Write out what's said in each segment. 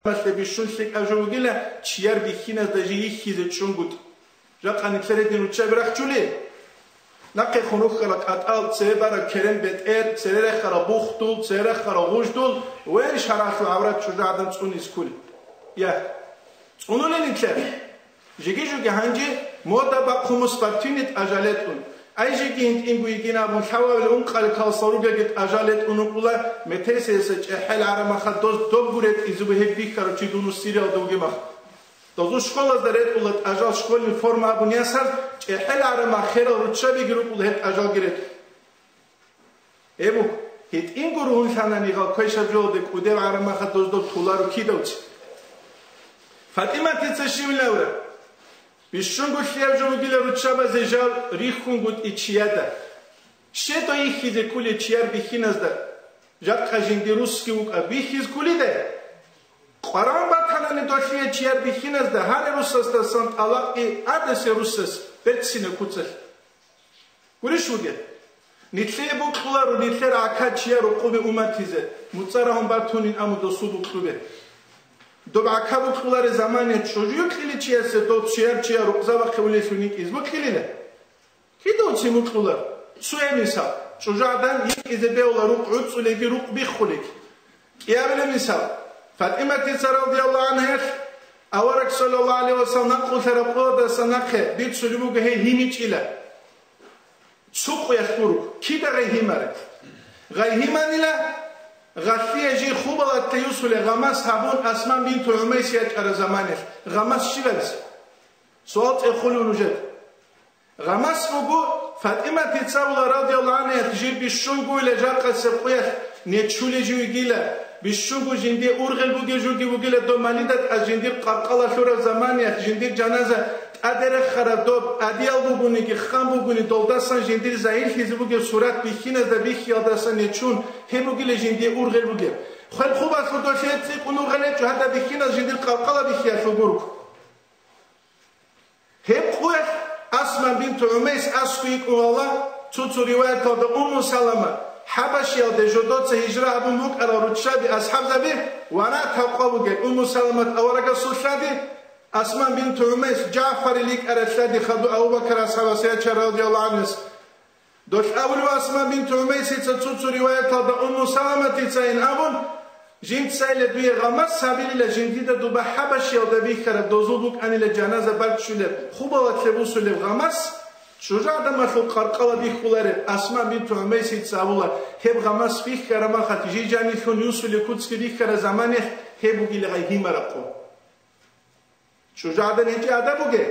مثل بیشونسک اجوگیله چیار بیخینه دجی خیزه چونگود جاکانی تردین و چه برخچولی نقی خنوق خلق اتال سه برا کرم بتر سره خرا بوختول سره خرا غوجدول وين شرف عورت شجاع دم تونس كل يا اونو نيتلر جيجي جو هانجي مودا باقومس باتينت اجالتون اي جيجي انت انغويغينا بون حاول اون قال كالصاروغا جت اجالت اونولا متسس حل عرما خدوز دوغورت ازوبه بيكارو تشيدونو سيريال دوغيما دوزو شكولا درت ولت اجال شكولي فورما ابونياسر حل عرما خير روتشابي جروب ولت اجال جرت ايبو هيت انغورون ثاناني غا كويشا جودك وديو عرما خدوز دو تولارو كيدوت فاطمه تتشيملاورا بيشونغو خيرجو گيلا روتشابا زيجال ريخونغوت اتشيادا شتو يخيز كولي تشيار بيخينازدا جات خاجيندي روسكي وكا بيخيز كولي ده قران باتاناني دوشيه تشيار بيخينازدا هاني روسستا سانت الاقي ادس روسس بتسينه كوتسل وريشوگه نيتلي بوكلارو نيتلر اكا تشيارو قوبي اماتيزه مصراهم باتونين امودو سودو كلوبه دوبا كابو كلار زمانه چوجو خيلي چيسه دو چيار چيار روزا خولي سونيك ازبو خيليله كيدو چيمو كلار سويميسا چوجادان يزبيولا روق عصولي روق بيخولك يابل مثال فاطمه رضي الله عنها اورك صلى الله عليه وسلم نقول ثرقود سنخه بيت سلمو گه هيميچيلا سوق يخورو كيدا غيمارت غيمانيلا غفية جي خوبة التيوسل غماس هابون أسمان بنت عميس يتعر زمانه غماس شلبس سؤال تأخلو نجد غماس فوقو فاطمة تتصاول رضي الله عنها تجيب بالشنقو إلى جاقة سبقية نيتشولي جو يجيلا بالشنقو جندي أورغل بوغي جوغي بوغيلا دو ماليدت از جندي قرقالة شورا زمانه جندي جنازة ادر خردوب ادیال بوگونی که خام بوگونی دولدستان جندیر زایر خیزی بوگه صورت بیخین از دبی خیالدستان نچون هم بوگی لجندی اورغل بوگه خیلی خوب است خودو شد سیق اون اورغله چو حتی بیخین از جندیر قلقالا بیخیال شو گروک هم خوب اسما بنت عمیس اسکویک اولا تو روایت داده سلمه حبش یاد جدود سه هجره ابو موک ارا رودشابی اصحاب زبی و نه توقع بوگه سلمت اورگا سوشادی اسمان بنت عميس جعفر ليك أرشاد خدو أبو بكر أصحاب سيدنا رضي الله عنه دوش أول اسمان بنت عميس تتصو رواية هذا سلمة تسين أبون جنت سائلة بيه غمس سبيل لجنديدة دوبا حبش يودا بيه كرد دوزودوك أني لجنازة بلد شلب خوبا وتلبو سلب غمس شجاع دم خلق قرقلا بيه خلاره اسمان بنت عميس تساولا هب غمس بيه كرما خاتجي جاني خون يوسف لكوتس بيه كر زمانه هبو جيل غيه مرقو شجاعدن هيك أدب وجه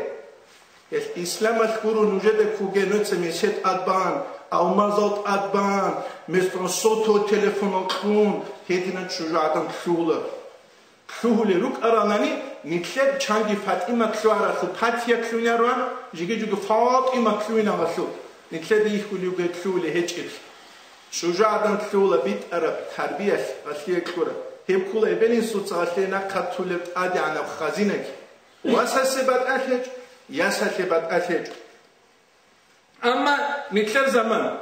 الإسلام أذكره نوجد كوجه نتسمي ست أدبان أو مازوت أدبان مثل صوتو تلفون كون هيدنا شجاعدن كوله كوله لوك أراناني نتلب چانجي فاطمة كوارا خو فاتيا كونا روان جيجي جوجو فاطمة كونا وشو نتلب يخولي وجه كوله هيك شجاعدن كوله بيت أرب تربية أشياء كورة هم كوله بني صوت أشياء كتولب أدي عنا خزينك واساسبات أثج ياساسبات أثج أما نتلر زمان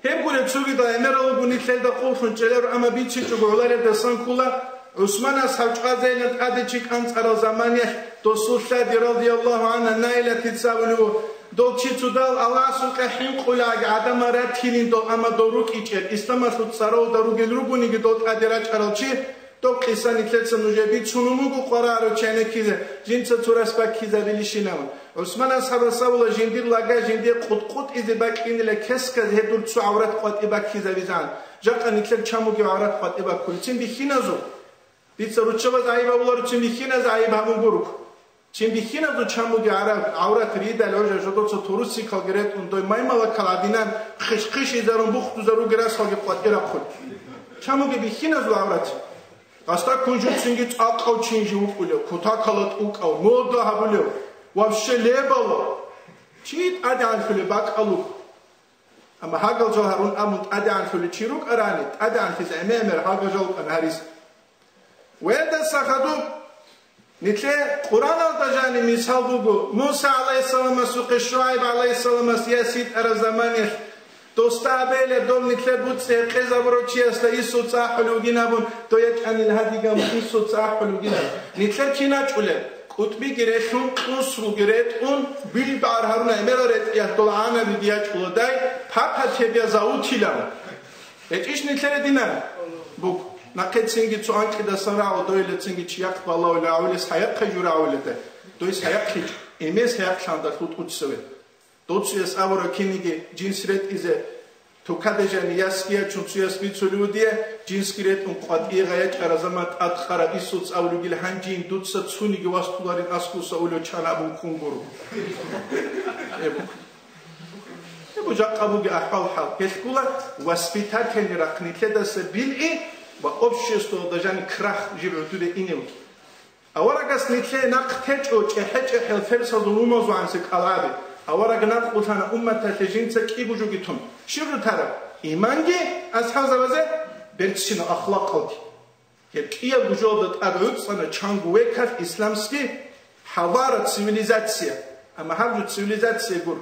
هم قلت سوي دا أمرو بنتلر دا قوفن جلر أما بيتشي تقولار دسان كلا عثمان أصحاب قازيلت أديك أنت على زمانه دوسوشة رضي الله عنه نايلة تتساولو دو چی تودال الله سوق حين قلا عدم راتين دو أما دوروك إيشر إسلام سود سراو دروك الروبوني كدوت أدراج أرالشي تو قصة نتلت نوجبي تونمو قرارو چنه كيزه جنس تورس باك كيزه بليشينام عثمان أصحاب الصبول جندير لاجا جندير قط إذا باك إن لكسك هدول تسو عورات قط إباك كيزه بيزان جاك نتلت شامو كي عورات قط إباك كل تين بيخينازو بيتصرف شبه زعيبة ولا تين بيخينا زعيبة هم بروك تين بيخينازو شامو كي عورات ريدا لوجا جدول تروسي كالجريت وندوي ما يملا كلادينان خش إذا بخت زارو جراس خالق قط إباك كل شامو كي بيخينازو عورات Asta conjunționit acau cinci ucule, cutacalat ucau, moda habuleu, вообще lebalo. Chit adan fule bak alu. Ama hagal joharun amut adan fule chiruk aranit, adan fiz ememer hagal jol anharis. Weda sakhadu nitle Kur'an al-tajani misal bugu. Musa aleyhisselam suqi Şuayb aleyhisselam siyasit ara zamani Dostabele dom nitler butse qezavrochias la isu tsahuluginabun to yakanil hadigam isu tsahuluginab nitler kinachule qutbi gireshun qusru giretun bil bar haruna emeroret yahtolana bidiachulodai papatebia zautilam etish nitler dinan buk naqetsingi tsuanki da sarao doile tsingi chiak balawla awles hayat khajuraulete dois hayat khij emes hayat khanda khutqutsewe Dotsias avro kinigi jinsret ize to kadejani yaskia chuntsias bitsuludie jinskiret un qatiqayat arazamat atkhara isuts avlugil hanjin dutsa tsunigi wastularin askusa ulo chanabun khunguru ebo jaqabugi ahval hal keshkula waspitateni raqnitledas bil'i va общество dajani krah jibutude inevt awaragas nitle naqtecho cheheche helfersa dulumozu anse qalabi Avaragnak utana ummata tejinse kibujugitum. Şurru taraf imangi ashazavaze bertsino akhlaq qaldi. Kiya bujodat arut sana changuekat islamski havara civilizatsiya. Ama havju civilizatsiya gur